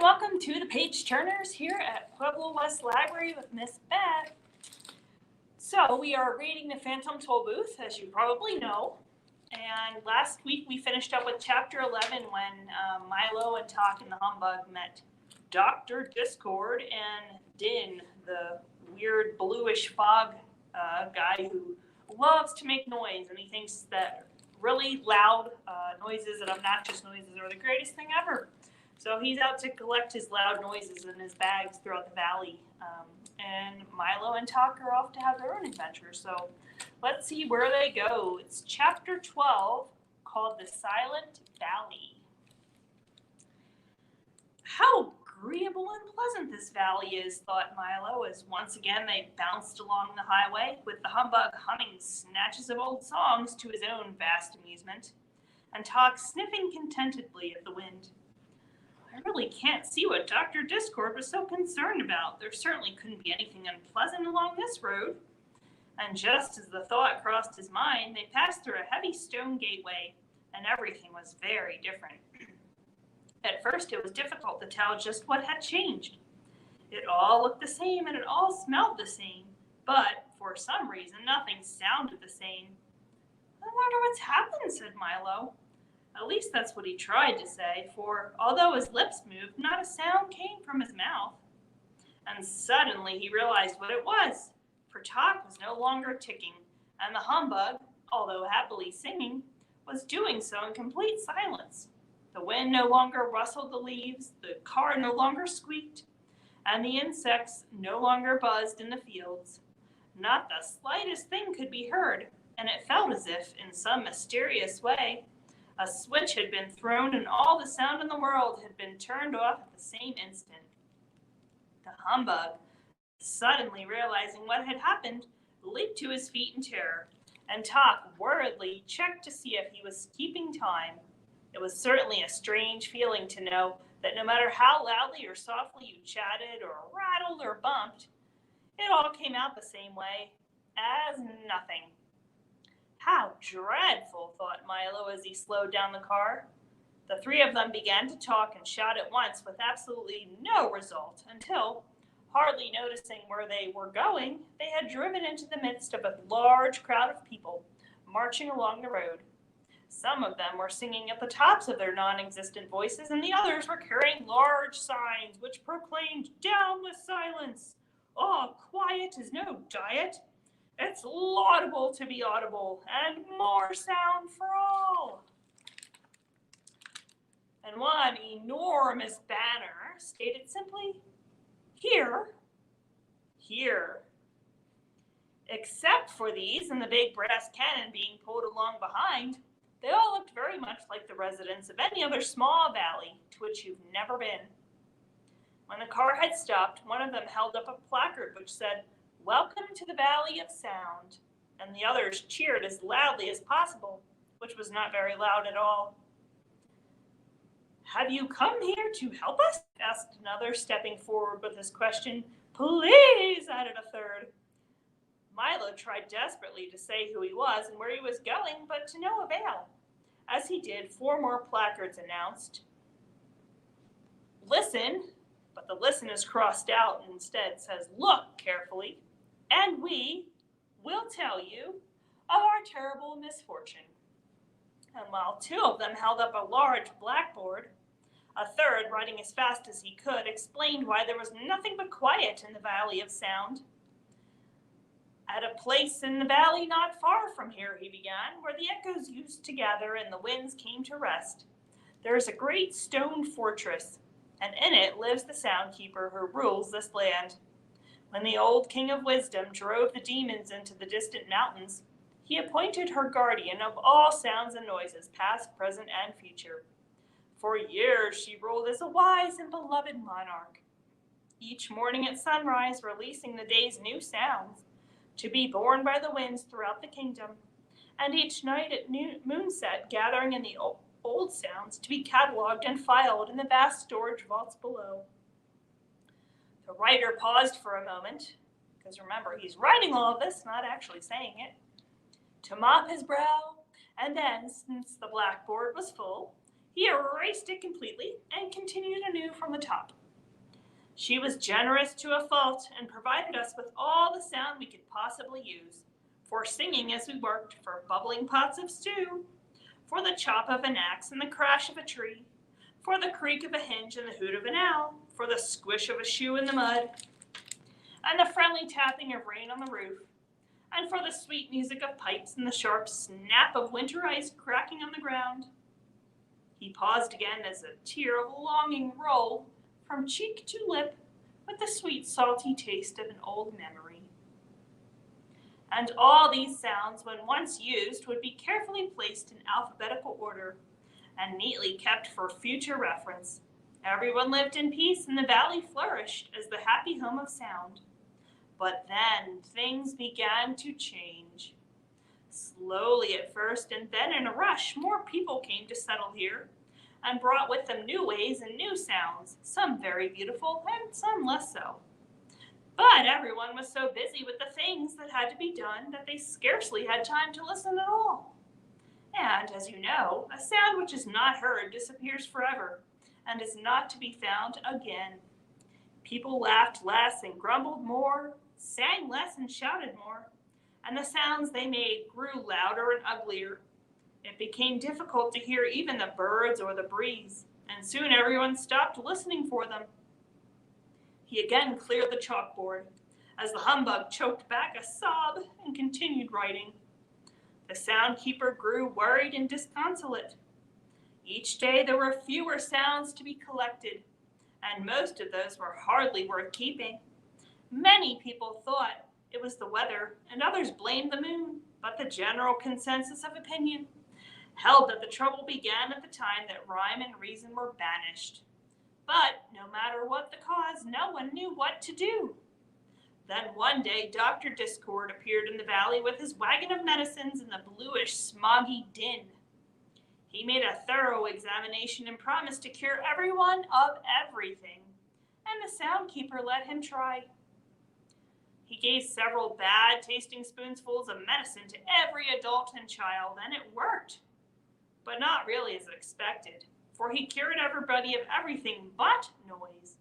and welcome to the Page Turners here at Pueblo West Library with Miss Beth. So we are reading The Phantom Tollbooth, as you probably know. And last week we finished up with Chapter 11 when Milo and Talk and the Humbug met Dr. Discord and Din, the weird bluish fog guy who loves to make noise, and he thinks that really loud noises and obnoxious noises are the greatest thing ever. So he's out to collect his loud noises in his bags throughout the valley. And Milo and Talk are off to have their own adventure. So let's see where they go. It's chapter 12 called The Silent Valley. How agreeable and pleasant this valley is, thought Milo, as once again they bounced along the highway, with the humbug humming snatches of old songs to his own vast amusement, and Talk sniffing contentedly at the wind. I really can't see what Dr. Discord was so concerned about. There certainly couldn't be anything unpleasant along this road. And just as the thought crossed his mind, they passed through a heavy stone gateway, and everything was very different. At first, it was difficult to tell just what had changed. It all looked the same, and it all smelled the same, but for some reason, nothing sounded the same. I wonder what's happened, said Milo. At least that's what he tried to say, for although his lips moved, not a sound came from his mouth. And suddenly he realized what it was, for Talk was no longer ticking, and the humbug, although happily singing, was doing so in complete silence. The wind no longer rustled the leaves, the car no longer squeaked, and the insects no longer buzzed in the fields. Not the slightest thing could be heard, and it felt as if, in some mysterious way, a switch had been thrown and all the sound in the world had been turned off at the same instant. The humbug, suddenly realizing what had happened, leaped to his feet in terror, and Talk worriedly checked to see if he was keeping time. It was certainly a strange feeling to know that no matter how loudly or softly you chatted or rattled or bumped, it all came out the same way, as nothing. How dreadful, thought Milo as he slowed down the car. The three of them began to talk and shout at once with absolutely no result until, hardly noticing where they were going, they had driven into the midst of a large crowd of people marching along the road. Some of them were singing at the tops of their non-existent voices, and the others were carrying large signs which proclaimed, "Down with silence! Oh, quiet is no diet! It's laudable to be audible, and more sound for all." And one enormous banner stated simply, "Here, here." Except for these and the big brass cannon being pulled along behind, they all looked very much like the residents of any other small valley to which you've never been. When the car had stopped, one of them held up a placard which said, "Welcome to the Valley of Sound," and the others cheered as loudly as possible, which was not very loud at all. "Have you come here to help us?" asked another, stepping forward with his question. "Please," added a third. Milo tried desperately to say who he was and where he was going, but to no avail. As he did, 4 more placards announced, "Listen," but the "listen" is crossed out and instead says, "Look carefully, and we will tell you of our terrible misfortune." And while 2 of them held up a large blackboard, a third, writing as fast as he could, explained why there was nothing but quiet in the Valley of Sound. "At a place in the valley not far from here," he began, "where the echoes used to gather and the winds came to rest, there is a great stone fortress, and in it lives the Sound Keeper who rules this land. When the old King of Wisdom drove the demons into the distant mountains, he appointed her guardian of all sounds and noises, past, present, and future. For years she ruled as a wise and beloved monarch, each morning at sunrise releasing the day's new sounds, to be borne by the winds throughout the kingdom, and each night at moonset gathering in the old sounds to be cataloged and filed in the vast storage vaults below." The writer paused for a moment, because remember, he's writing all of this, not actually saying it, to mop his brow, and then, since the blackboard was full, He erased it completely and continued anew from the top. She was generous to a fault and provided us with all the sound we could possibly use, for singing as we worked, for bubbling pots of stew, for the chop of an axe and the crash of a tree, for the creak of a hinge and the hoot of an owl, for the squish of a shoe in the mud, and the friendly tapping of rain on the roof, and for the sweet music of pipes and the sharp snap of winter ice cracking on the ground. He paused again as a tear of longing rolled from cheek to lip with the sweet salty taste of an old memory. And all these sounds, when once used, would be carefully placed in alphabetical order and neatly kept for future reference. Everyone lived in peace and the valley flourished as the happy home of sound. But then things began to change. Slowly at first, and then in a rush, more people came to settle here and brought with them new ways and new sounds, some very beautiful and some less so. But everyone was so busy with the things that had to be done that they scarcely had time to listen at all. And, as you know, a sound which is not heard disappears forever and is not to be found again. People laughed less and grumbled more, sang less and shouted more, and the sounds they made grew louder and uglier. It became difficult to hear even the birds or the breeze, and soon everyone stopped listening for them. He again cleared the chalkboard, as the humbug choked back a sob and continued writing. The sound keeper grew worried and disconsolate. Each day there were fewer sounds to be collected, and most of those were hardly worth keeping. Many people thought it was the weather, and others blamed the moon, but the general consensus of opinion held that the trouble began at the time that rhyme and reason were banished. But no matter what the cause, no one knew what to do. Then one day Dr. Discord appeared in the valley with his wagon of medicines and the bluish, smoggy din. He made a thorough examination and promised to cure everyone of everything, and the soundkeeper let him try. He gave several bad-tasting spoonfuls of medicine to every adult and child, and it worked. But not really as expected, for he cured everybody of everything but noise.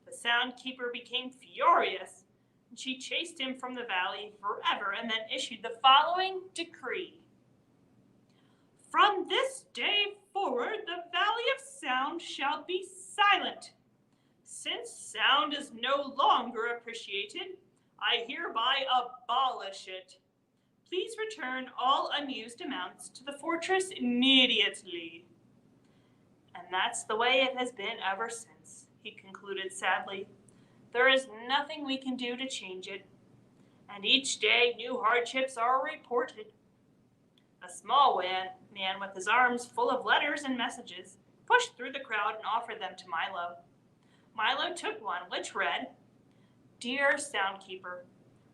The soundkeeper became furious, and she chased him from the valley forever and then issued the following decree. From this day forward, the Valley of Sound shall be silent. Since sound is no longer appreciated, I hereby abolish it. Please return all unused amounts to the fortress immediately. And that's the way it has been ever since, he concluded sadly. There is nothing we can do to change it, and each day new hardships are reported. A small man with his arms full of letters and messages pushed through the crowd and offered them to Milo. Milo took one, which read, Dear Soundkeeper,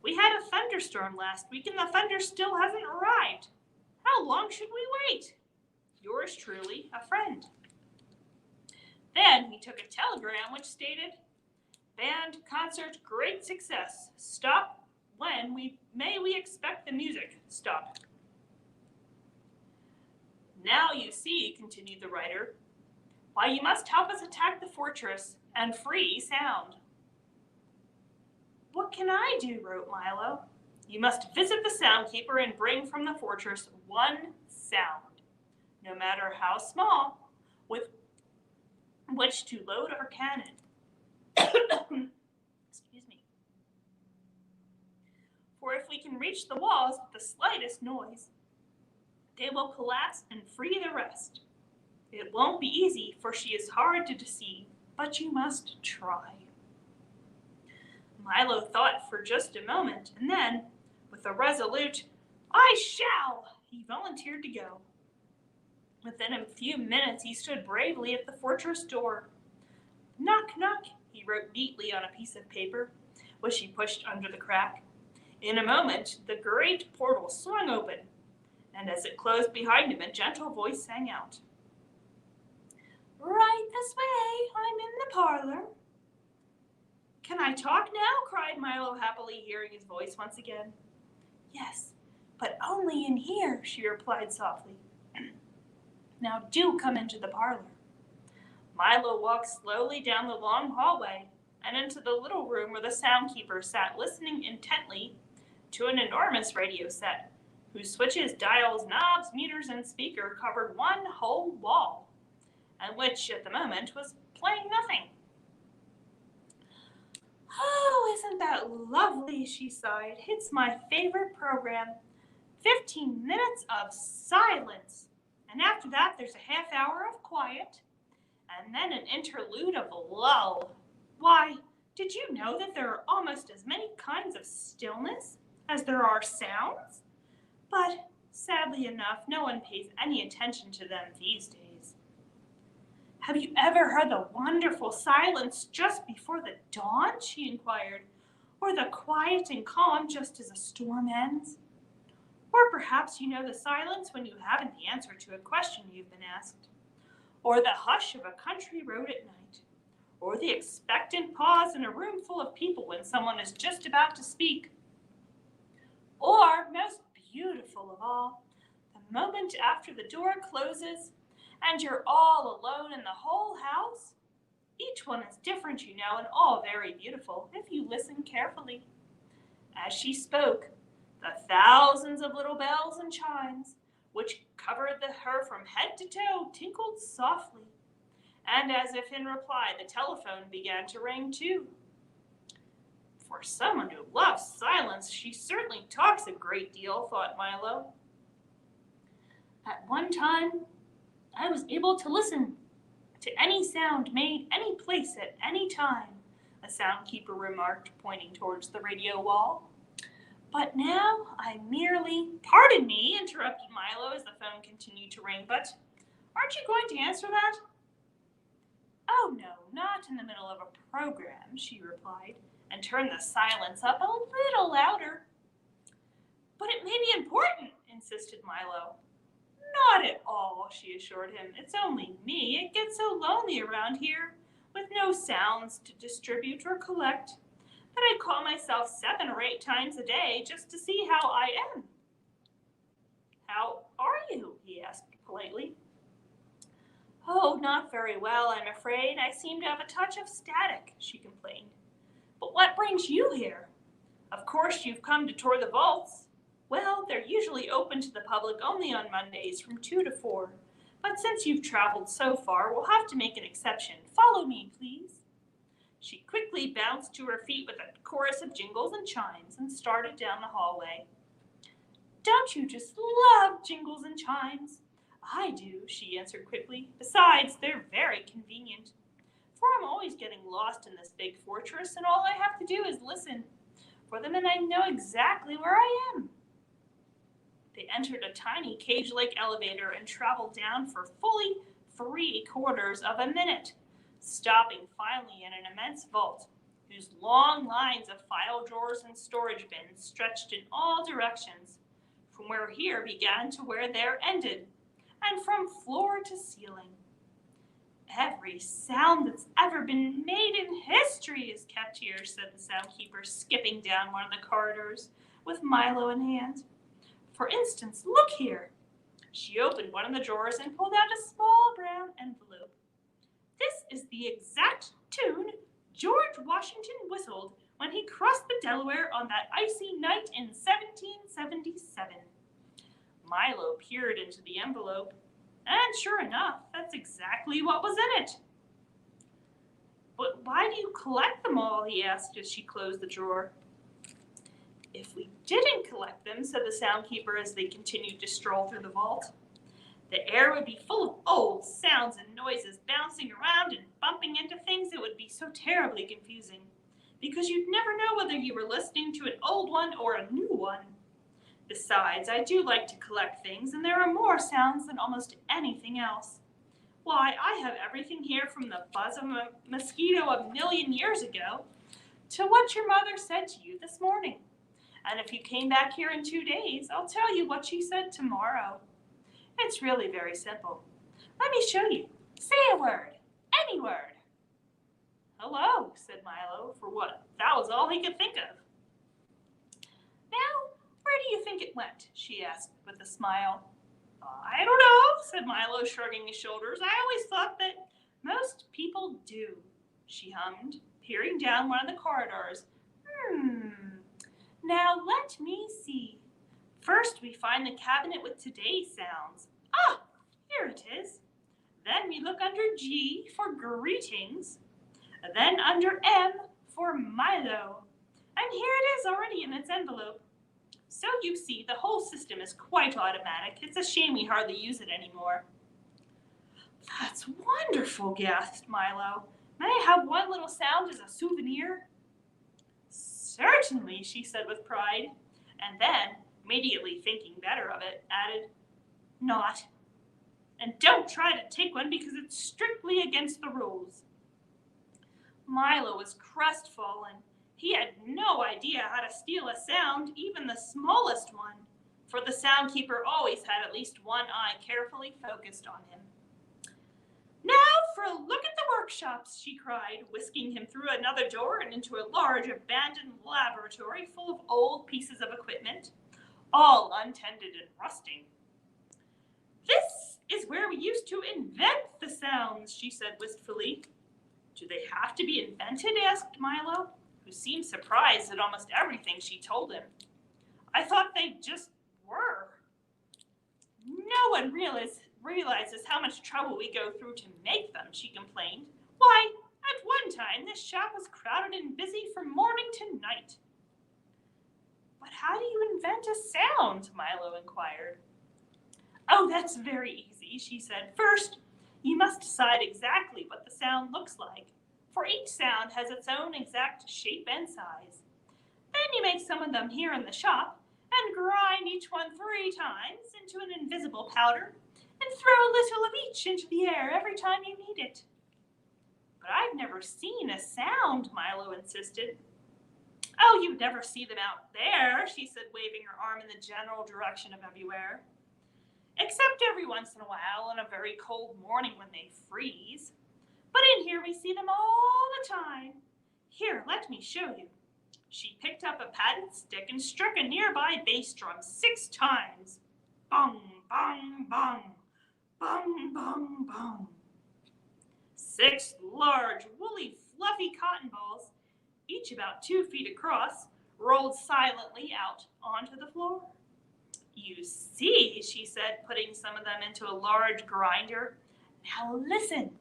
we had a thunderstorm last week and the thunder still hasn't arrived. How long should we wait? Yours truly, a friend. Then he took a telegram which stated, Band concert great success. Stop when we expect the music. Stop. Now you see, continued the writer, why you must help us attack the fortress and free sound. What can I do, wrote Milo. You must visit the soundkeeper and bring from the fortress one sound, no matter how small, with which to load our cannon. Excuse me. For if we can reach the walls with the slightest noise, they will collapse and free the rest. It won't be easy, for she is hard to deceive, but you must try. Milo thought for just a moment, and then, with a resolute, I shall, he volunteered to go. Within a few minutes, he stood bravely at the fortress door. Knock, knock, he wrote neatly on a piece of paper, which he pushed under the crack. In a moment, the great portal swung open, and as it closed behind him, a gentle voice sang out. Right this way, I'm in the parlor. Can I talk now? Cried Milo happily, hearing his voice once again. Yes, but only in here, she replied softly. Now do come into the parlor." Milo walked slowly down the long hallway and into the little room where the soundkeeper sat listening intently to an enormous radio set, whose switches, dials, knobs, meters, and speaker covered one whole wall, and which, at the moment, was playing nothing. "Oh, isn't that lovely?" she sighed. "It's my favorite program. 15 minutes of silence. And after that, there's a half hour of quiet. And then an interlude of lull. Why, did you know that there are almost as many kinds of stillness as there are sounds? But, sadly enough, no one pays any attention to them these days." "Have you ever heard the wonderful silence just before the dawn?" she inquired. "Or the quiet and calm just as a storm ends? Or perhaps you know the silence when you haven't the answer to a question you've been asked? Or the hush of a country road at night? Or the expectant pause in a room full of people when someone is just about to speak? Or, most beautiful of all, the moment after the door closes and you're all alone in the whole house? Each one is different, you know, and all very beautiful, if you listen carefully." As she spoke, the thousands of little bells and chimes, which covered her from head to toe, tinkled softly, and as if in reply, the telephone began to ring too. "For someone who loves silence, she certainly talks a great deal," thought Milo. "At one time, I was able to listen to any sound made any place at any time," a soundkeeper remarked, pointing towards the radio wall. "But now I merely—" "Pardon me," interrupted Milo as the phone continued to ring, "but aren't you going to answer that?" "Oh, no, not in the middle of a program," she replied, and turned the silence up a little louder. "But it may be important," insisted Milo. "Not at all," she assured him. "It's only me. It gets so lonely around here, with no sounds to distribute or collect, that I call myself 7 or 8 times a day just to see how I am." "How are you?" he asked politely. "Oh, not very well, I'm afraid. I seem to have a touch of static," she complained. "But what brings you here? Of course you've come to tour the vaults. Well, they're usually open to the public only on Mondays from 2 to 4. But since you've traveled so far, we'll have to make an exception. Follow me, please." She quickly bounced to her feet with a chorus of jingles and chimes and started down the hallway. "Don't you just love jingles and chimes?" "I do," she answered quickly. "Besides, they're very convenient. For I'm always getting lost in this big fortress, and all I have to do is listen for them, and I know exactly where I am." They entered a tiny cage-like elevator and traveled down for fully 3/4 of a minute, stopping finally in an immense vault, whose long lines of file drawers and storage bins stretched in all directions, from where here began to where there ended, and from floor to ceiling. "Every sound that's ever been made in history is kept here," said the soundkeeper, skipping down one of the corridors with Milo in hand. "For instance, look here." She opened one of the drawers and pulled out a small brown envelope. "This is the exact tune George Washington whistled when he crossed the Delaware on that icy night in 1777. Milo peered into the envelope, and sure enough, that's exactly what was in it. "But why do you collect them all?" he asked as she closed the drawer. "If we didn't collect them," said the soundkeeper as they continued to stroll through the vault, "the air would be full of old sounds and noises bouncing around and bumping into things. It would be so terribly confusing, because you'd never know whether you were listening to an old one or a new one. Besides, I do like to collect things, and there are more sounds than almost anything else. Why, I have everything here from the buzz of a mosquito 1,000,000 years ago to what your mother said to you this morning. And if you came back here in 2 days, I'll tell you what she said tomorrow. It's really very simple. Let me show you. Say a word. Any word." "Hello," said Milo, for what that was all he could think of. "Now, where do you think it went?" she asked with a smile. I don't know, said Milo, shrugging his shoulders. I always thought that most people do, she hummed, peering down one of the corridors. Now let me see. First, we find the cabinet with today's sounds. Ah, here it is. Then we look under G for greetings. Then under M for Milo. And here it is already in its envelope. So you see, the whole system is quite automatic. It's a shame we hardly use it anymore. That's wonderful, gasped Milo. May I have one little sound as a souvenir? Certainly, she said with pride, and then, immediately thinking better of it, added, not. And don't try to take one because it's strictly against the rules. Milo was crestfallen. He had no idea how to steal a sound, even the smallest one, for the soundkeeper always had at least one eye carefully focused on him. Now for a look at the workshops, she cried, whisking him through another door and into a large abandoned laboratory full of old pieces of equipment, all untended and rusting. This is where we used to invent the sounds, she said wistfully. Do they have to be invented? Asked Milo, who seemed surprised at almost everything she told him. I thought they just were. No one realizes how much trouble we go through to make them, she complained. Why, at one time, this shop was crowded and busy from morning to night. But how do you invent a sound? Milo inquired. Oh, that's very easy, she said. First, you must decide exactly what the sound looks like, for each sound has its own exact shape and size. Then you make some of them here in the shop and grind each one 3 times into an invisible powder and throw a little of each into the air every time you need it. But I've never seen a sound, Milo insisted. Oh, you'd never see them out there, she said, waving her arm in the general direction of everywhere. Except every once in a while on a very cold morning when they freeze. But in here we see them all the time. Here, let me show you. She picked up a padded stick and struck a nearby bass drum 6 times. Bong, bong, bong. Bong, bong, bong. 6 large, woolly, fluffy cotton balls, each about 2 feet across, rolled silently out onto the floor. You see, she said, putting some of them into a large grinder. Now listen.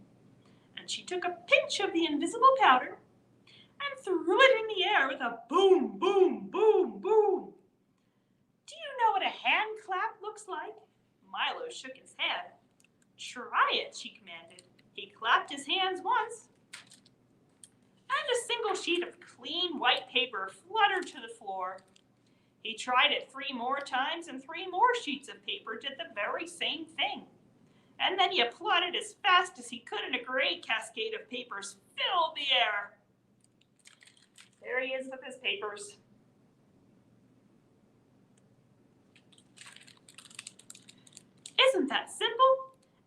And she took a pinch of the invisible powder and threw it in the air with a boom, boom, boom, boom. Do you know what a hand clap looks like? Milo shook his head. Try it, she commanded. He clapped his hands once, and a single sheet of clean white paper fluttered to the floor. He tried it 3 more times, and 3 more sheets of paper did the very same thing. And then he applauded as fast as he could, and a great cascade of papers filled the air. There he is with his papers. Isn't that simple?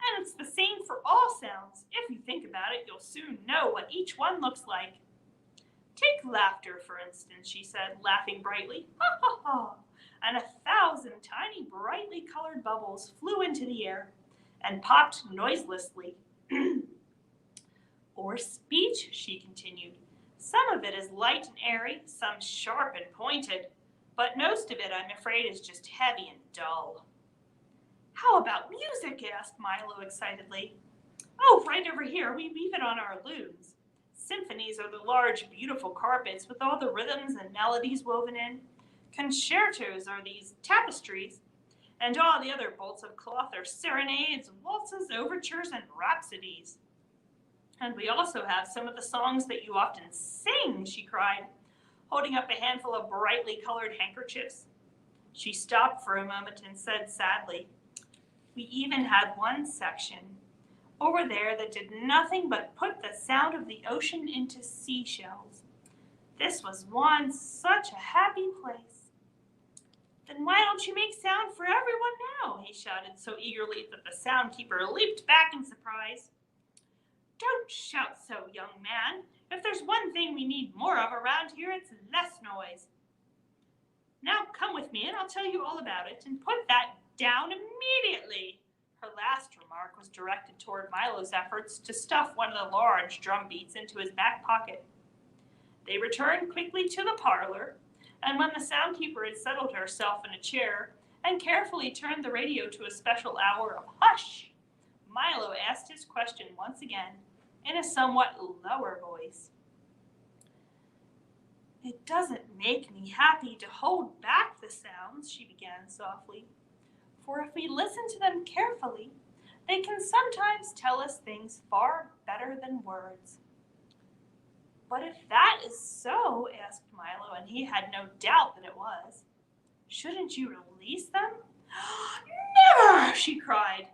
And it's the same for all sounds. If you think about it, you'll soon know what each one looks like. Take laughter, for instance, she said, laughing brightly. Ha ha ha! And 1,000 tiny, brightly colored bubbles flew into the air and popped noiselessly. Or speech, she continued. Some of it is light and airy, some sharp and pointed, but most of it, I'm afraid, is just heavy and dull. How about music? Asked Milo excitedly. Oh, right over here, we weave it on our looms. Symphonies are the large, beautiful carpets with all the rhythms and melodies woven in. Concertos are these tapestries, and all the other bolts of cloth are serenades, waltzes, overtures, and rhapsodies. And we also have some of the songs that you often sing, she cried, holding up a handful of brightly colored handkerchiefs. She stopped for a moment and said sadly, we even had one section over there that did nothing but put the sound of the ocean into seashells. This was once such a happy place. Then why don't you make sound for everyone now? He shouted so eagerly that the soundkeeper leaped back in surprise. Don't shout so, young man. If there's one thing we need more of around here, it's less noise. Now come with me and I'll tell you all about it, and put that down immediately. Her last remark was directed toward Milo's efforts to stuff one of the large drum beats into his back pocket. They returned quickly to the parlor, and when the soundkeeper had settled herself in a chair and carefully turned the radio to a special hour of hush, Milo asked his question once again in a somewhat lower voice. "It doesn't make me happy to hold back the sounds," she began softly, "for if we listen to them carefully, they can sometimes tell us things far better than words." "But if that is so," asked Milo, and he had no doubt that it was, "shouldn't you release them?" "Never!" she cried.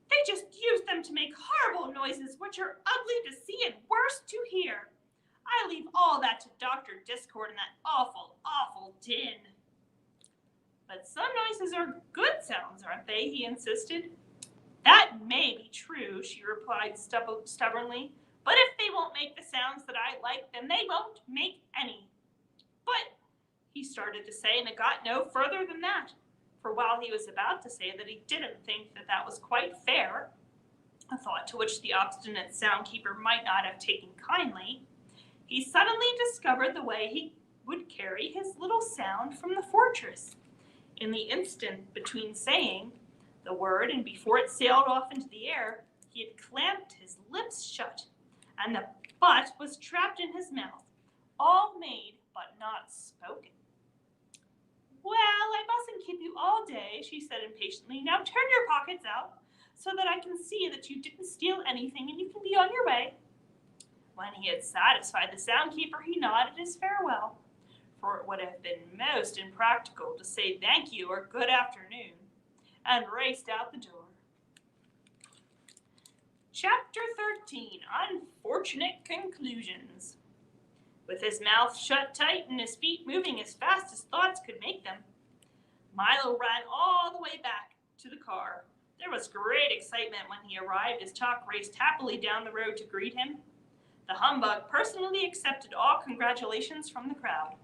"They just use them to make horrible noises which are ugly to see and worse to hear. I leave all that to Dr. Discord and that awful, awful din." "But some noises are good sounds, aren't they?" he insisted. "That may be true," she replied stubbornly, "but if they won't make the sounds that I like, then they won't make any." "But," he started to say, and it got no further than that, for while he was about to say that he didn't think that that was quite fair, a thought to which the obstinate soundkeeper might not have taken kindly, he suddenly discovered the way he would carry his little sound from the fortress. In the instant between saying the word and before it sailed off into the air, he had clamped his lips shut, and the butt was trapped in his mouth, all made but not spoken. "Well, I mustn't keep you all day," she said impatiently. "Now turn your pockets out so that I can see that you didn't steal anything and you can be on your way." When he had satisfied the soundkeeper, he nodded his farewell, for it would have been most impractical to say thank you or good afternoon, and raced out the door. Chapter 13, Unfortunate Conclusions. With his mouth shut tight and his feet moving as fast as thoughts could make them, Milo ran all the way back to the car. There was great excitement when he arrived as Chalk raced happily down the road to greet him. The humbug personally accepted all congratulations from the crowd.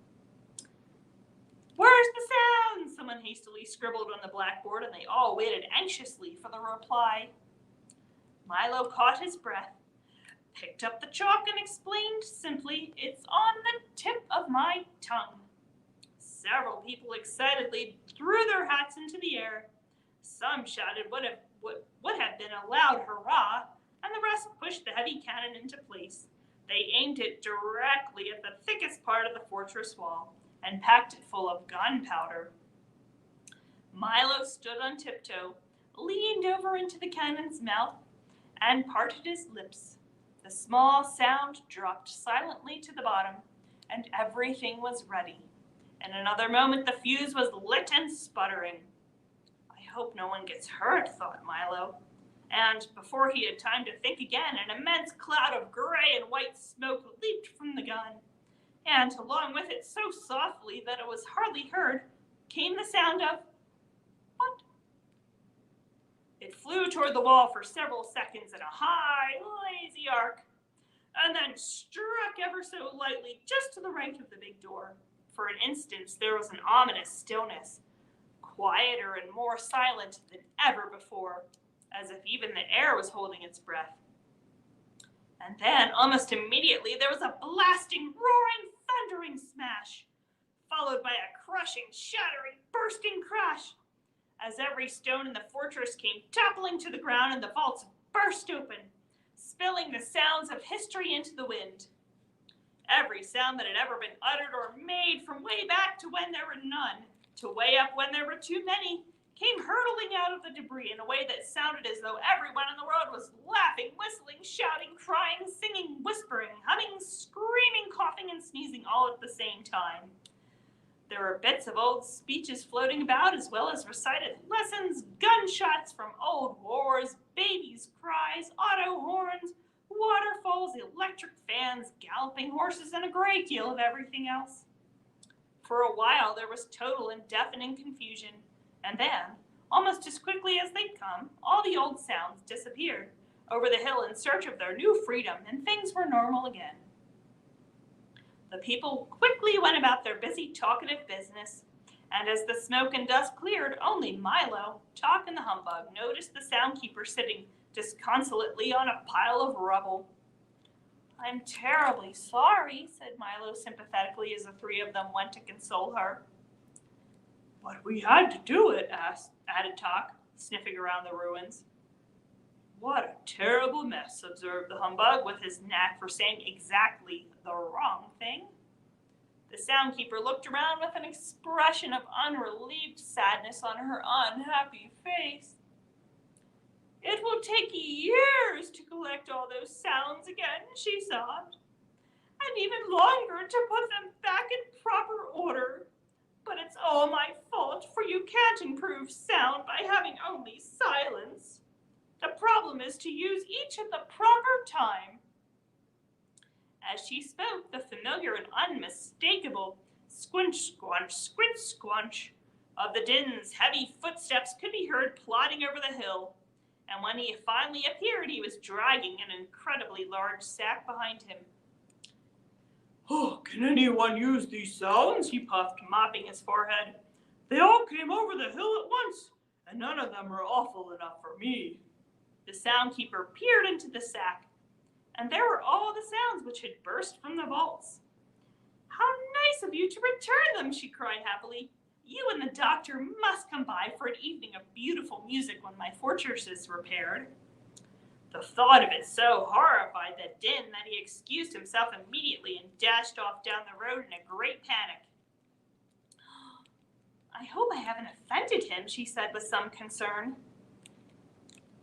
"Where's the sound?" someone hastily scribbled on the blackboard, and they all waited anxiously for the reply. Milo caught his breath, picked up the chalk, and explained simply, "It's on the tip of my tongue." Several people excitedly threw their hats into the air. Some shouted what would have been a loud hurrah, and the rest pushed the heavy cannon into place. They aimed it directly at the thickest part of the fortress wall and packed it full of gunpowder. Milo stood on tiptoe, leaned over into the cannon's mouth, and parted his lips. The small sound dropped silently to the bottom, and everything was ready. In another moment, the fuse was lit and sputtering. "I hope no one gets hurt," thought Milo. And before he had time to think again, an immense cloud of gray and white smoke leaped from the gun. And along with it, so softly that it was hardly heard, came the sound of "what?" It flew toward the wall for several seconds in a high, lazy arc, and then struck ever so lightly just to the right of the big door. For an instant, there was an ominous stillness, quieter and more silent than ever before, as if even the air was holding its breath. And then, almost immediately, there was a blasting, roaring, thundering smash, followed by a crushing, shattering, bursting crash, as every stone in the fortress came toppling to the ground and the vaults burst open, spilling the sounds of history into the wind. Every sound that had ever been uttered or made, from way back to when there were none, to way up when there were too many, came hurtling out of the debris in a way that sounded as though everyone in the world was laughing, whistling, shouting, crying, singing, whispering, humming, screaming, coughing, and sneezing all at the same time. There were bits of old speeches floating about, as well as recited lessons, gunshots from old wars, babies' cries, auto horns, waterfalls, electric fans, galloping horses, and a great deal of everything else. For a while, there was total and deafening confusion. And then, almost as quickly as they'd come, all the old sounds disappeared over the hill in search of their new freedom, and things were normal again. The people quickly went about their busy, talkative business, And as the smoke and dust cleared, only Milo, Chalk, and the humbug noticed the soundkeeper sitting disconsolately on a pile of rubble. "I'm terribly sorry," said Milo sympathetically as the three of them went to console her. "But we had to do it," added Chalk, sniffing around the ruins. "What a terrible mess," observed the humbug, with his knack for saying exactly the wrong thing. The soundkeeper looked around with an expression of unrelieved sadness on her unhappy face. "It will take years to collect all those sounds again," she sobbed, "and even longer to put them back in proper order. But it's all my fault, for you can't improve sound by having only silence. The problem is to use each at the proper time." As she spoke, the familiar and unmistakable squinch, squanch, squinch, squanch of the din's heavy footsteps could be heard plodding over the hill, and when he finally appeared, he was dragging an incredibly large sack behind him. "Oh, can anyone use these sounds?" he puffed, mopping his forehead. "They all came over the hill at once, and none of them are awful enough for me." The soundkeeper peered into the sack, and there were all the sounds which had burst from the vaults. "How nice of you to return them," she cried happily. "You and the doctor must come by for an evening of beautiful music when my fortress is repaired." The thought of it so horrified the din that he excused himself immediately and dashed off down the road in a great panic. "I hope I haven't offended him," she said with some concern.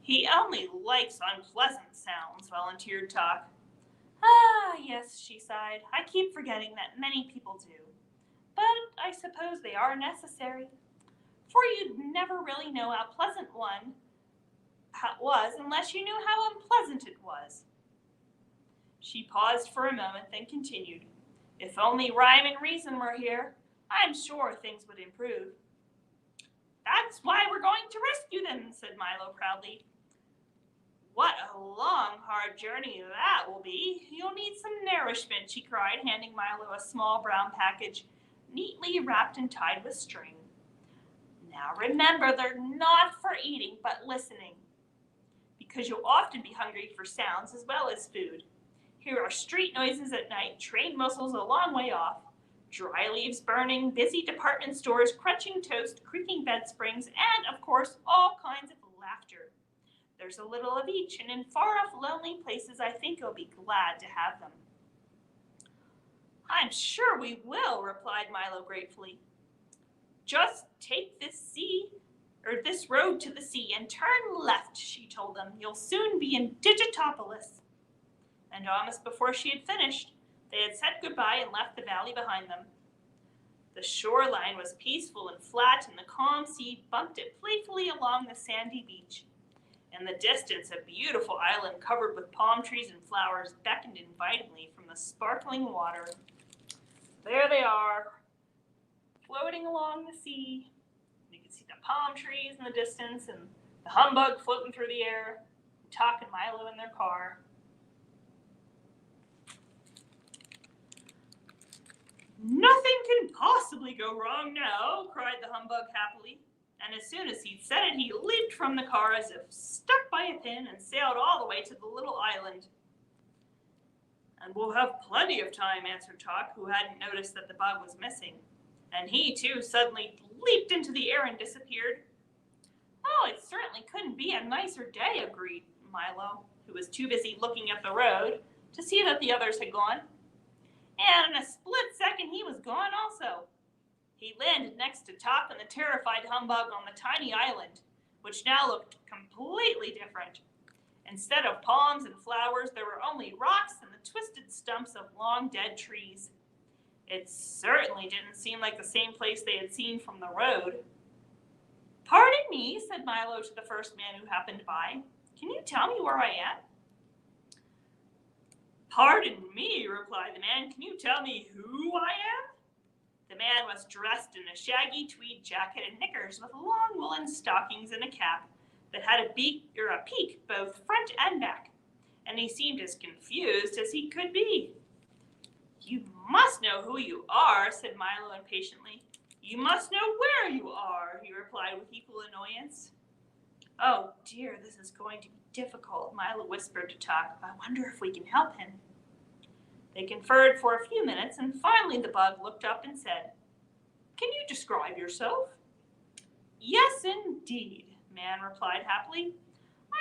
"He only likes unpleasant sounds," volunteered Chalk. "Ah, yes," she sighed. "I keep forgetting that many people do. But I suppose they are necessary. For you'd never really know how pleasant one was unless you knew how unpleasant it was." She paused for a moment, then continued. "If only rhyme and reason were here, I'm sure things would improve." "That's why we're going to rescue them," said Milo proudly. "What a long, hard journey that will be. You'll need some nourishment," she cried, handing Milo a small brown package, neatly wrapped and tied with string. "Now remember, they're not for eating, but listening, because you'll often be hungry for sounds as well as food. Here are street noises at night, train whistles a long way off, dry leaves burning, busy department stores, crunching toast, creaking bed springs, and, of course, all kinds of laughter. There's a little of each, and in far-off lonely places I think you'll be glad to have them." "I'm sure we will," replied Milo gratefully. "Just take this road to the sea and turn left," she told them. "You'll soon be in Digitopolis." And almost before she had finished, they had said goodbye and left the valley behind them. The shoreline was peaceful and flat, and the calm sea bumped it playfully along the sandy beach. In the distance, a beautiful island covered with palm trees and flowers beckoned invitingly from the sparkling water. There they are, floating along the sea. You can see the palm trees in the distance and the humbug floating through the air, Chalk and Milo in their car. "Nothing can possibly go wrong now," cried the humbug happily. And as soon as he'd said it, he leaped from the car as if stuck by a pin and sailed all the way to the little island. "And we'll have plenty of time," answered Chalk, who hadn't noticed that the bug was missing. And he, too, suddenly leaped into the air and disappeared. "Oh, it certainly couldn't be a nicer day," agreed Milo, who was too busy looking at the road to see that the others had gone. And in a split second, he was gone also. He landed next to Chalk and the terrified humbug on the tiny island, which now looked completely different. Instead of palms and flowers, there were only rocks and the twisted stumps of long dead trees. It certainly didn't seem like the same place they had seen from the road. "Pardon me," said Milo to the first man who happened by. "Can you tell me where I am?" "Pardon me," replied the man. "Can you tell me who I am?" The man was dressed in a shaggy tweed jacket and knickers with long woolen stockings and a cap that had a peak both front and back, and he seemed as confused as he could be. "You must know who you are," said Milo impatiently. You must know where you are, he replied with equal annoyance. Oh dear, this is going to be difficult, Milo whispered to Talk. I wonder if we can help him. They conferred for a few minutes, and finally the bug looked up and said, Can you describe yourself? Yes, indeed, Man replied happily.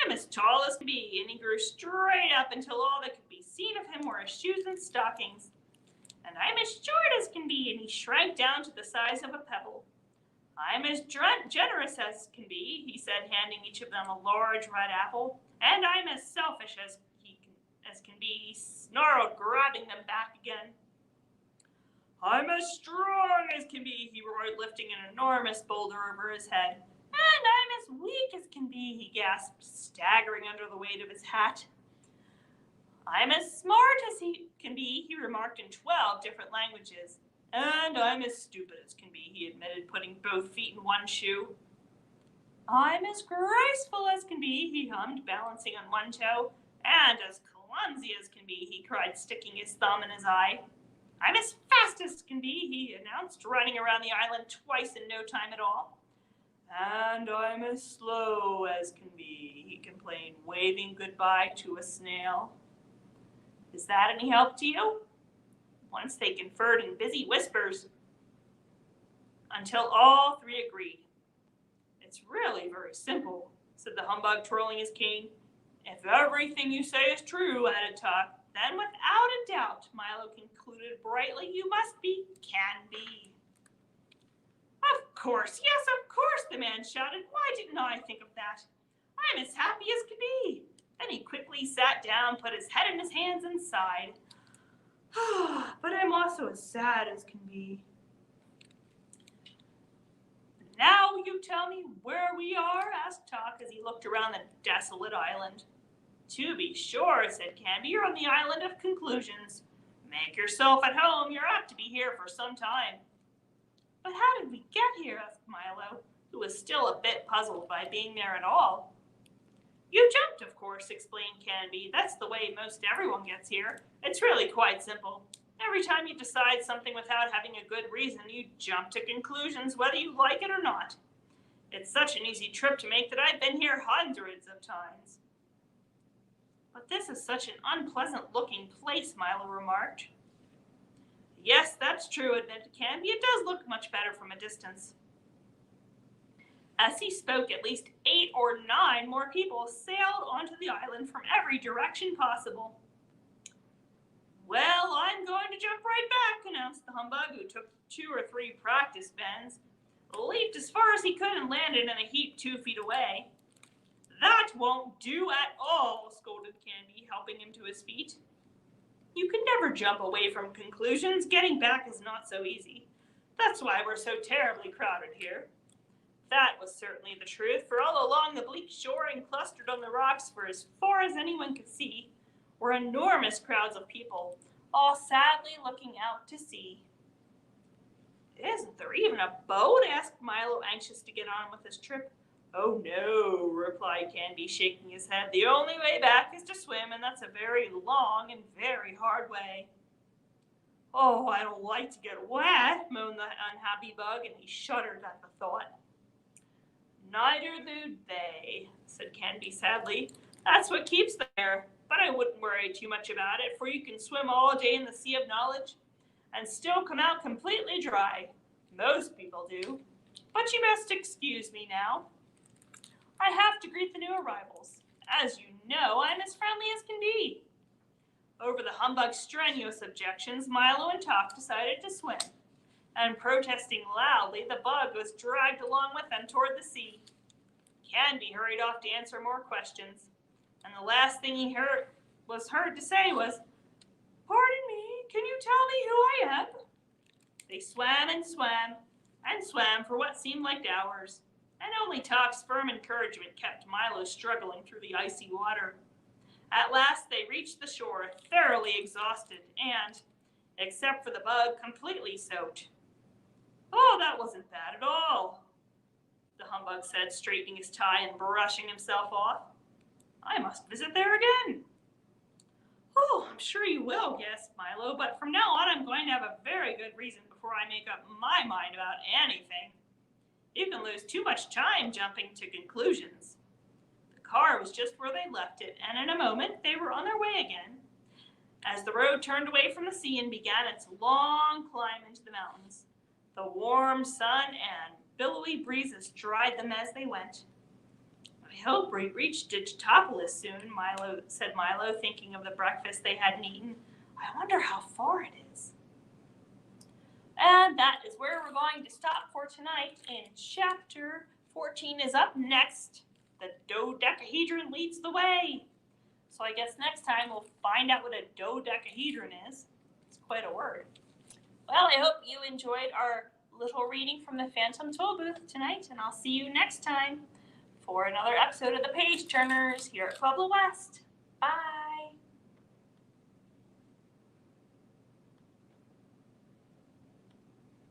I'm as tall as can be, and he grew straight up until all that could be seen of him were his shoes and stockings. And I'm as short as can be, and he shrank down to the size of a pebble. I'm as generous as can be, he said, handing each of them a large red apple. And I'm as selfish as can be, he snarled, grabbing them back again. I'm as strong as can be, he roared, lifting an enormous boulder over his head. And I'm as weak as can be, he gasped, staggering under the weight of his hat. I'm as smart as he can be, he remarked in 12 different languages. And I'm as stupid as can be, he admitted, putting both feet in one shoe. I'm as graceful as can be, he hummed, balancing on one toe. And as clumsy as can be, he cried, sticking his thumb in his eye. I'm as fast as can be, he announced, running around the island twice in no time at all. And I'm as slow as can be, he complained, waving goodbye to a snail. Is that any help to you? Once they conferred in busy whispers, until all three agreed. It's really very simple, said the humbug, twirling his cane. If everything you say is true, added Talk, then without a doubt, Milo concluded brightly, you must be Canby. Of course, yes, of course, the man shouted. Why didn't I think of that? I'm as happy as could be. Then he quickly sat down, put his head in his hands, and sighed. But I'm also as sad as can be. Now you tell me where we are, asked Talk as he looked around the desolate island. To be sure, said Canby, you're on the island of conclusions. Make yourself at home, you're apt to be here for some time. But how did we get here, asked Milo, who was still a bit puzzled by being there at all. You jumped, of course, explained Canby. That's the way most everyone gets here. It's really quite simple. Every time you decide something without having a good reason, you jump to conclusions, whether you like it or not. It's such an easy trip to make that I've been here hundreds of times. But this is such an unpleasant-looking place, Milo remarked. Yes, that's true, admitted Canby. It does look much better from a distance. As he spoke, at least 8 or 9 more people sailed onto the island from every direction possible. Well, I'm going to jump right back, announced the humbug, who took 2 or 3 practice bends, leaped as far as he could, and landed in a heap 2 feet away. That won't do at all, scolded Canby, helping him to his feet. You can never jump away from conclusions. Getting back is not so easy. That's why we're so terribly crowded here. That was certainly the truth, for all along the bleak shore and clustered on the rocks for as far as anyone could see were enormous crowds of people, all sadly looking out to sea. Isn't there even a boat? Asked Milo, anxious to get on with his trip. Oh no, replied Canby, shaking his head. The only way back is to swim, and that's a very long and very hard way. Oh, I don't like to get wet, moaned the unhappy bug, and he shuddered at the thought. Neither do they, said Canby sadly. That's what keeps them there. But I wouldn't worry too much about it, for you can swim all day in the sea of knowledge and still come out completely dry. Most people do. But you must excuse me now. I have to greet the new arrivals. As you know, I'm as friendly as can be. Over the humbug's strenuous objections, Milo and Talk decided to swim. And protesting loudly, the bug was dragged along with them toward the sea. Canby hurried off to answer more questions, and the last thing he was heard to say was, Pardon me, can you tell me who I am? They swam and swam and swam for what seemed like hours, and only Talk's firm encouragement kept Milo struggling through the icy water. At last they reached the shore, thoroughly exhausted and, except for the bug, completely soaked. Oh, that wasn't bad at all, the humbug said, straightening his tie and brushing himself off. I must visit there again. Oh, I'm sure you will, guessed Milo, but from now on I'm going to have a very good reason before I make up my mind about anything. You can lose too much time jumping to conclusions. The car was just where they left it, and in a moment they were on their way again. As the road turned away from the sea and began its long climb into the mountains, the warm sun and billowy breezes dried them as they went. I hope we reach Digitopolis soon, said Milo, thinking of the breakfast they hadn't eaten. I wonder how far it is. And that is where we're going to stop for tonight. In chapter 14 is up next. The dodecahedron leads the way. So I guess next time we'll find out what a dodecahedron is. It's quite a word. Well, I hope you enjoyed our little reading from the Phantom Toll Booth tonight, and I'll see you next time for another episode of the Page Turners here at Pueblo West. Bye!